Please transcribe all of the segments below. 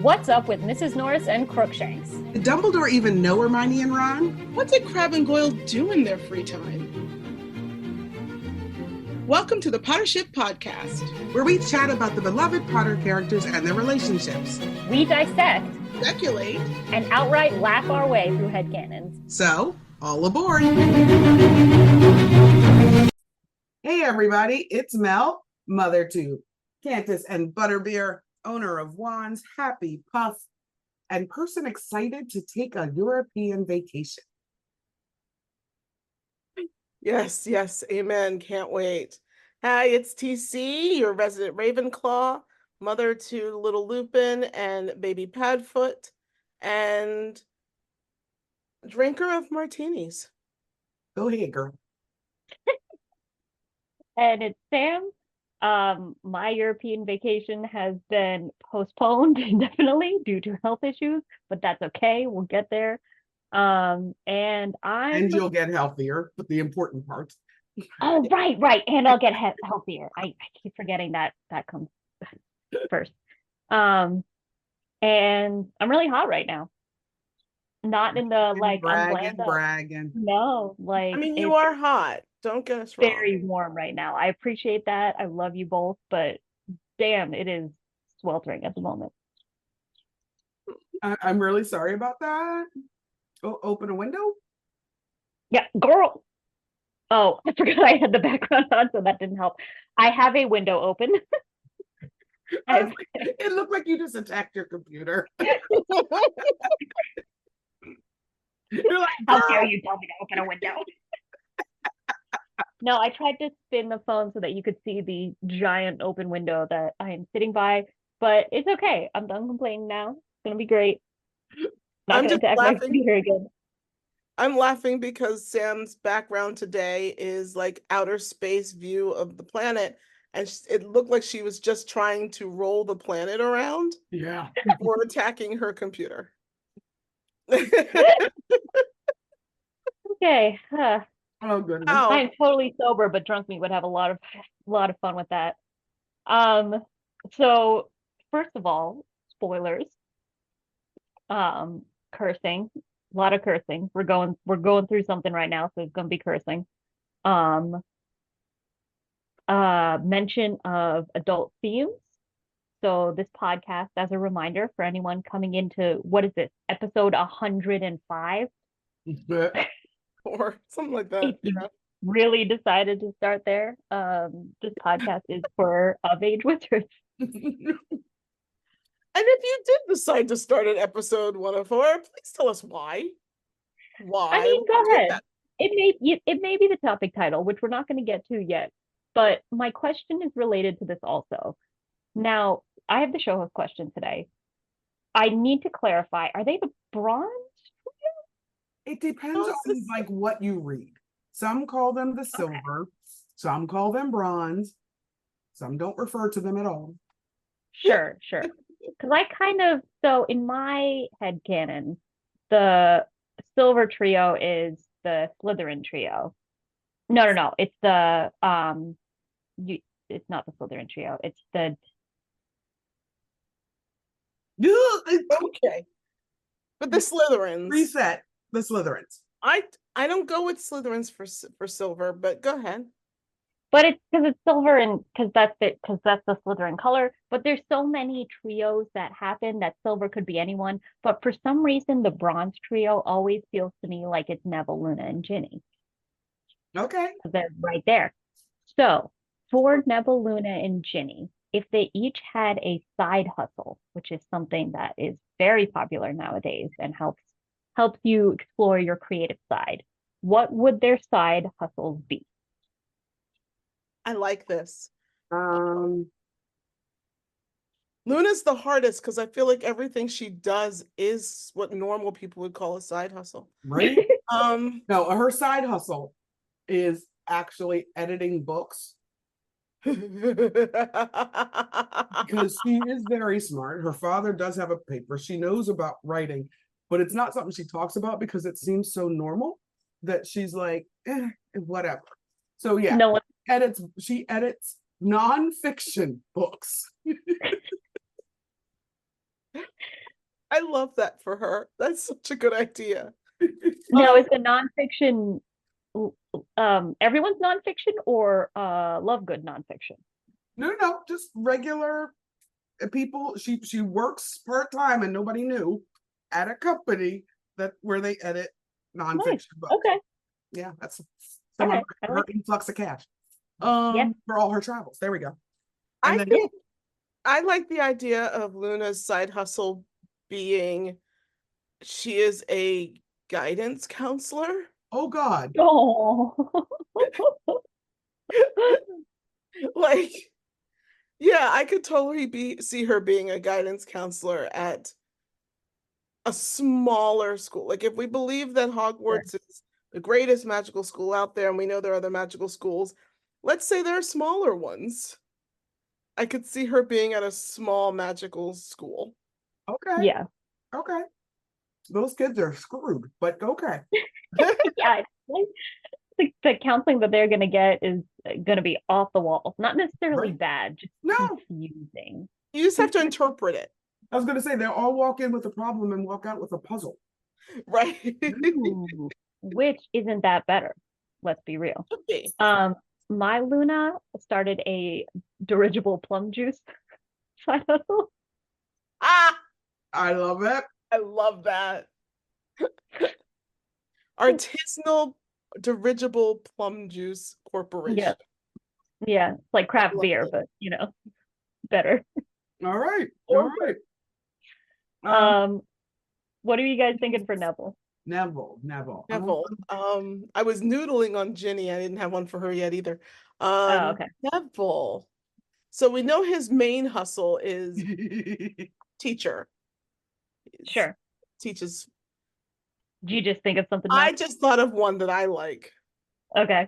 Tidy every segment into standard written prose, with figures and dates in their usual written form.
What's up with Mrs. Norris and Crookshanks? Did Dumbledore even know Hermione and Ron? What did Crabbe and Goyle do in their free time? Welcome to the Pottership Podcast, where we chat about the beloved Potter characters and their relationships. We dissect, speculate, and outright laugh our way through headcanons. So, all aboard! Hey everybody, it's Mel, mother to Candace and Butterbeer, owner of Wands, Happy Puff, and person excited to take a European vacation. Yes, amen. Can't wait. Hi, it's TC, your resident Ravenclaw, mother to little Lupin and baby Padfoot, and drinker of martinis. Go ahead, girl. And it's Sam. My European vacation has been postponed indefinitely due to health issues, but that's okay. We'll get there. And you'll get healthier, but the important part. Oh, right. And I'll get healthier. I keep forgetting that comes first. And I'm really hot right now. Not in the bragging. No, like I mean, you are hot. Don't get us wrong. Very warm right now. I appreciate that. I love you both, but damn, it is sweltering at the moment. I'm really sorry about that. Open a window? Yeah, girl. Oh, I forgot I had the background on, so that didn't help. I have a window open. It looked like you just attacked your computer. You're like, how dare you tell me to open a window? No, I tried to spin the phone so that you could see the giant open window that I am sitting by, but it's okay. I'm done complaining now. It's gonna be great. I'm just laughing. Again. I'm laughing because Sam's background today is like outer space view of the planet, and it looked like she was just trying to roll the planet around. Yeah. Or attacking her computer. Okay. Oh goodness. I'm totally sober, but drunk me would have a lot of fun with that. So first of all, spoilers. Cursing, a lot of cursing. We're going through something right now, so it's gonna be cursing. Mention of adult themes. So this podcast, as a reminder for anyone coming into, what is this, episode 105? Or something like that. Yeah. Really decided to start there. This podcast is for of-age wizards. And if you did decide to start at episode 104, please tell us why. Why? I mean, go ahead. It may be the topic title, which we're not going to get to yet. But my question is related to this also. Now, I have the show host question today. I need to clarify, are they the bronze? It depends on like what you read. Some call them the silver, some call them bronze, some don't refer to them at all. Sure. Because so in my headcanon, the silver trio is the Slytherin trio. No, it's the it's not the Slytherin trio. It's the okay. But the Slytherins. Reset. The Slytherins. I don't go with Slytherins for silver, but go ahead. But it's because it's silver and because that's the Slytherin color. But there's so many trios that happen that silver could be anyone. But for some reason, the bronze trio always feels to me like it's Neville, Luna, and Ginny. Okay. They're right there. So for Neville, Luna, and Ginny, if they each had a side hustle, which is something that is very popular nowadays and helps you explore your creative side, what would their side hustles be? I like this. Luna's the hardest because I feel like everything she does is what normal people would call a side hustle. Right? No, her side hustle is actually editing books. Because she is very smart. Her father does have a paper. She knows about writing, but it's not something she talks about because it seems so normal that she's like, whatever. So yeah, she edits nonfiction books. I love that for her. That's such a good idea. Now, Um, is the nonfiction everyone's nonfiction or Lovegood nonfiction? No, just regular people. She works part-time and nobody knew at a company where they edit Nice. nonfiction books. Okay. Yeah, that's All some right. of I her like it. influx of cash. Yeah. For all her travels. There we go. I And then think I like the idea of Luna's side hustle being she is a guidance counselor. oh God. Oh. Like, yeah, I could totally see her being a guidance counselor at a smaller school. Like, if we believe that Hogwarts is the greatest magical school out there, and we know there are other magical schools, let's say there are smaller ones. I could see her being at a small magical school. Okay. Yeah. Okay. Those kids are screwed, but okay. Yeah. It's like the counseling that they're going to get is going to be off the wall. Not necessarily Right. bad, just No, confusing. You just have to interpret it, I was gonna say they'll all walk in with a problem and walk out with a puzzle. right? Ooh, which isn't that better? Let's be real. Could be. My Luna started a dirigible plum juice side hustle. Ah, I love it. I love that. Artisanal Dirigible Plum Juice Corporation. Yeah. Yeah, it's like craft love beer, it. but better. All right. Or- All right. What are you guys thinking for Neville? Neville. Neville. I was noodling on Ginny. I didn't have one for her yet either. Oh, okay. Neville. So we know his main hustle is teacher. Sure. Teaches. Do you just think of something I else? just thought of one that I like. Okay.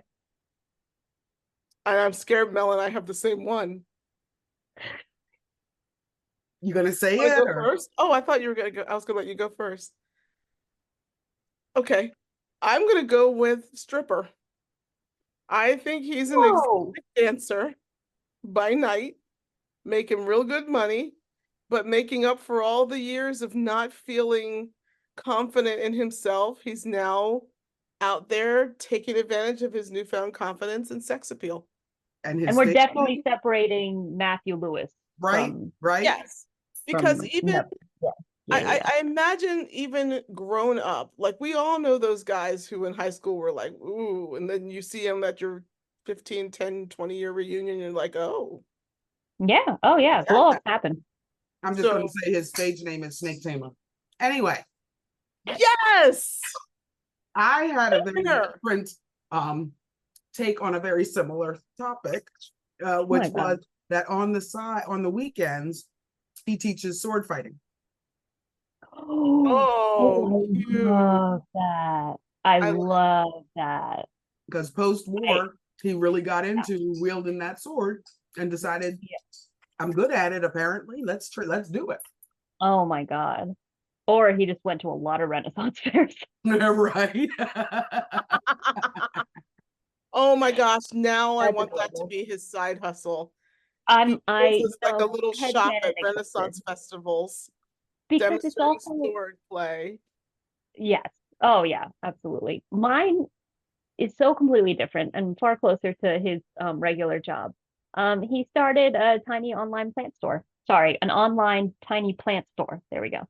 And I'm scared Mel and I have the same one. You gonna say Wanna it? go Or? first? Oh, I thought you were gonna go. I was gonna let you go first. Okay. I'm gonna go with stripper. I think he's an Whoa. exotic dancer by night, making real good money, but making up for all the years of not feeling confident in himself. He's now out there taking advantage of his newfound confidence and sex appeal. And his And we're stage definitely name? separating Matthew Lewis right, from right. Yes, because even Neville. Yeah. I imagine even grown up, like we all know those guys who in high school were like, ooh, and then you see them at your 15, 10, 20-year reunion, and you're like, oh. Yeah. Oh yeah. Blow ups happen. I'm just gonna So say his stage name is Snake Tamer. Anyway, yes, I had a very Tamer. different take on a very similar topic, which my God. was that on the weekends, he teaches sword fighting. Oh, I cute. love that. I I love that. Because post-war, he really got into wielding that sword and decided, Yeah. I'm good at it, apparently. Let's do it. Oh my God. Or he just went to a lot of Renaissance fairs. Right. Oh my gosh, now I That's want that to adorable. be his side hustle. I It's like a no, little head shop canon at Renaissance accepted. festivals, Because it's demonstrating also sword play. yes. Oh yeah, absolutely. Mine is so completely different and far closer to his regular job. He started a tiny online plant store. Sorry, an online tiny plant store. There we go. Hey,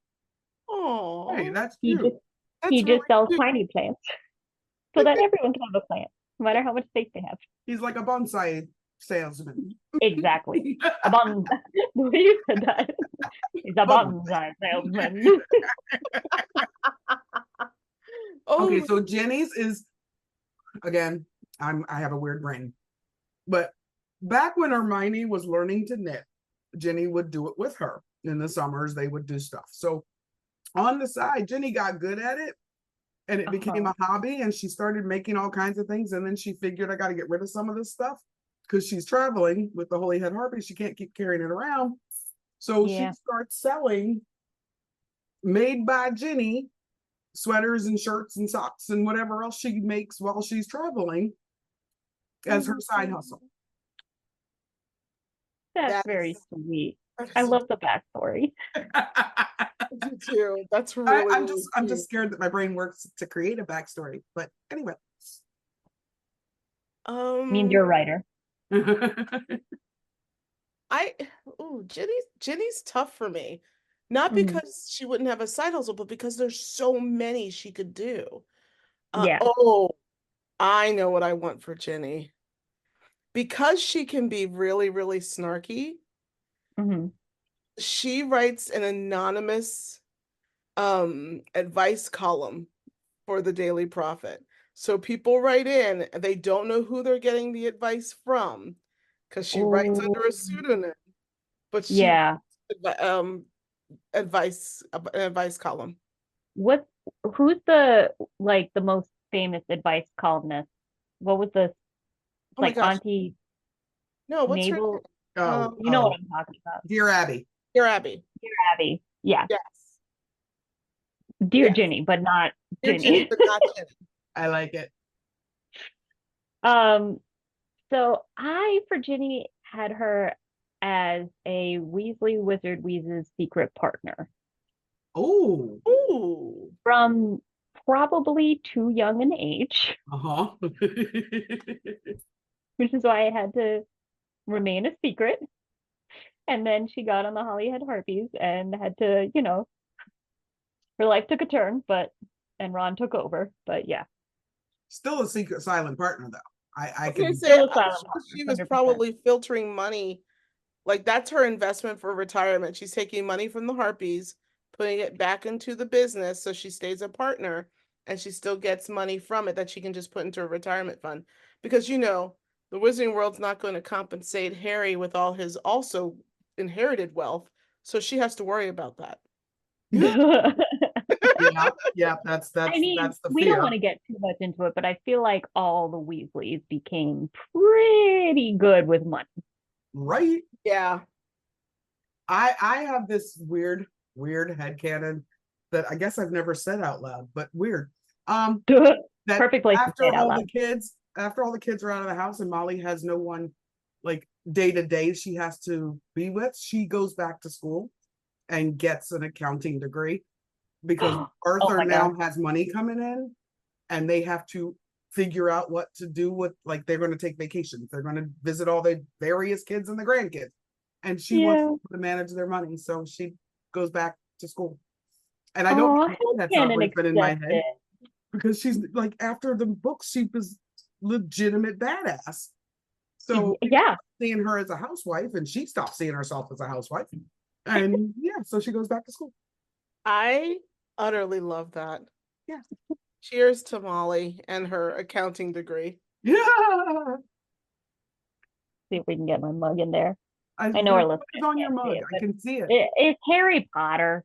Oh, that's He cute. just that's he really just sells cute. tiny plants so that everyone can have a plant, no matter how much space they have. He's like a bonsai salesman. Exactly. A bonsai. The way you said that. He's a bonsai salesman. Oh, Okay, so Jenny's is again, I have a weird brain. But back when Hermione was learning to knit, Jenny would do it with her. In the summers, they would do stuff. So on the side, Jenny got good at it and it became a hobby and she started making all kinds of things. And then she figured, I got to get rid of some of this stuff because she's traveling with the Holy Head Harpy. She can't keep carrying it around. So she Yeah. starts selling made by Jenny sweaters and shirts and socks and whatever else she makes while she's traveling as her side hustle. That's That's- very sweet. that's I love the backstory. do too. That's really, I'm really I'm cute. just scared that my brain works to create a backstory. But anyway. Means you're a writer. I Ginny's tough for me. Not Mhm. because she wouldn't have a side hustle, but because there's so many she could do. Yeah. Oh, I know what I want for Ginny. Because she can be really, really snarky, Mhm. she writes an anonymous advice column for the Daily Prophet. So people write in, they don't know who they're getting the advice from because she writes Oh, under a pseudonym, but she yeah. advice an advice column. What? Who's the like the most famous advice columnist? What was the Oh my like gosh. Auntie No, what's her Mabel? Oh, um You know what I'm talking about. dear Abby. Dear Abby. Dear Abby. Yeah. Yes. Dear Yes. Ginny, but not Dear Ginny, Ginny. but not Ginny. I like it. Um, so I for Ginny had her as a Weasley Wizard Wease's secret partner Oh, Ooh. from probably too young an age, uh-huh. which is why it had to remain a secret. And then she got on the Hollyhead Harpies and had to, her life took a turn, but and Ron took over. But yeah, Still a secret silent partner though. I I was gonna can say, still a I'm silent sure partner, she was 100%. probably filtering money. Like that's her investment for retirement. She's taking money from the Harpies, putting it back into the business so she stays a partner and she still gets money from it that she can just put into a retirement fund. Because the Wizarding World's not going to compensate Harry with all his also inherited wealth, so she has to worry about that. yeah, yeah, I mean, that's the we don't want fear. to get too much into it, but I feel like all the Weasleys became pretty good with money. Right? Yeah. I have this weird headcanon that I guess I've never said out loud, but weird. That Perfect place to say it out loud. after all the kids are out of the house and Molly has no one like day to day she has to be with, she goes back to school and gets an accounting degree because Oh Arthur my God. now has money coming in and they have to figure out what to do with, like, they're going to take vacations, they're going to visit all the various kids and the grandkids, and she wants Yeah. to manage their money, so she goes back to school. And I don't Oh, know why that's Canon always been in my head accepted. because she's like, after the books she was legitimate badass, so people Yeah. stopped seeing her as a housewife and she stopped seeing herself as a housewife, and yeah, so she goes back to school. I utterly love that. Yeah. Cheers to Molly and her accounting degree. Yeah. See if we can get my mug in there. I I know our what listeners is on your can't see mug? it, I but can see it. it's Harry Potter.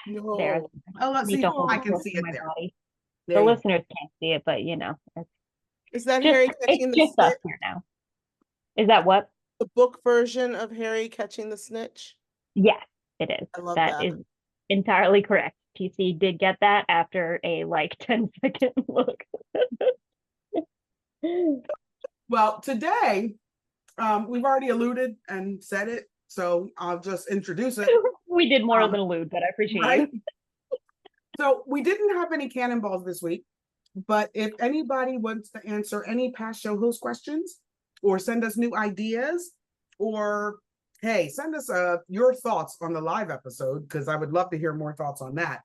There. No. Oh, let's Need see. to hold I it can close see to it my there. body. The There you go. listeners can't see it, but Is that just Harry it's catching the just us snitch? here now. Is that what? The book version of Harry catching the snitch? Yes, it is. I love That that. is entirely correct. TC did get that after a like 10-second look. Well, today, we've already alluded and said it, so I'll just introduce it. We did more Um, than allude, but I appreciate right? you. So we didn't have any cannonballs this week, but if anybody wants to answer any past show host questions or send us new ideas, or hey, send us your thoughts on the live episode, because I would love to hear more thoughts on that.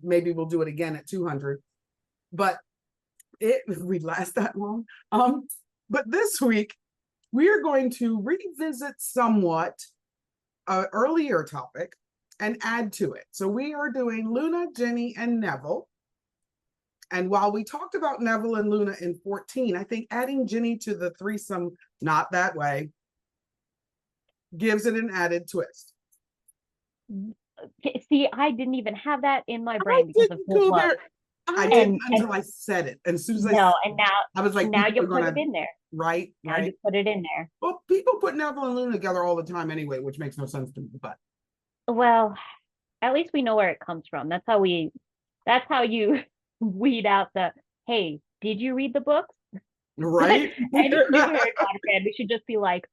Maybe we'll do it again at 200, but we last that long. But this week we are going to revisit somewhat an earlier topic and add to it. So we are doing Luna, Ginny, and Neville. And while we talked about Neville and Luna in 14, I think adding Ginny to the threesome not that way gives it an added twist. See, I didn't even have that in my I brain because of didn't Full go Love. there. I I didn't And until I said it. And as soon as no, and I was like, now people you are put gonna, it in there. right, Now right. you put it in there. Well, people put Neville and Luna together all the time anyway, which makes no sense to me. But Well, at least we know where it comes from. That's how you weed out the, hey, did you read the books? right. Any new Harry Potter fan, we should just be like,